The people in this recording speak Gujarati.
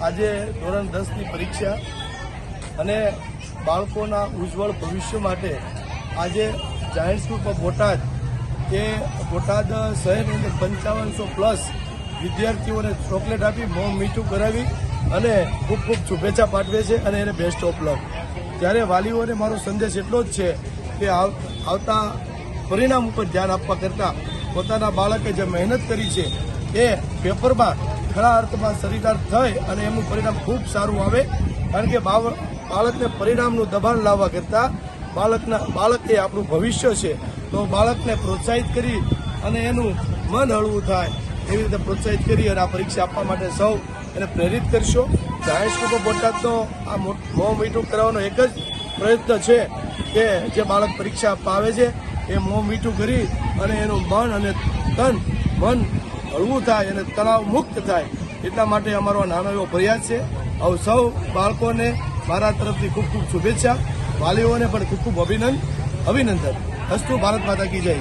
આજે ધોરણ 10ની પરીક્ષા અને બાળકોના ઉજ્જવળ ભવિષ્ય માટે આજે જાયન્ટ સ્કૂલ ઓફ બોટાદ એ બોટાદ શહેરની અંદર 5500+ વિદ્યાર્થીઓને ચોકલેટ આપી મોં મીઠું કરાવી અને ખૂબ ખૂબ શુભેચ્છા પાઠવે છે અને એને બેસ્ટ ઓફ લક. ત્યારે વાલીઓને મારો સંદેશ એટલો જ છે કે આવતા પરિણામ ઉપર ધ્યાન આપવા કરતાં પોતાના બાળકે જે મહેનત કરી છે એ પેપરમાં ખરા અર્થમાં સરીદાર થઈ અને એમનું પરિણામ ખૂબ સારું આવે. કારણ કે બાળકને પરિણામનું દબાણ લાવવા કરતાં બાળક એ આપણું ભવિષ્ય છે, તો બાળકને પ્રોત્સાહિત કરી અને એનું મન હળવું થાય એવી રીતે પ્રોત્સાહિત કરી અને આ પરીક્ષા આપવા માટે સૌ એને પ્રેરિત કરશો. જાયન્ટ સ્કૂલ ઓફ બોટાદનો આ મોં મીઠું કરાવવાનો એક જ પ્રયત્ન છે કે જે બાળક પરીક્ષા આપવા આવે છે એ મોં મીઠું કરી અને એનું મન અને તન મન હળવું થાય અને તણાવ મુક્ત થાય એટલા માટે અમારો નાનો એવો પ્રયાસ છે. હવે સૌ બાળકોને મારા તરફથી ખૂબ ખૂબ શુભેચ્છા, વાલીઓને પણ ખૂબ ખૂબ અભિનંદન. અસ્તુ. ભારત માતા કી જય.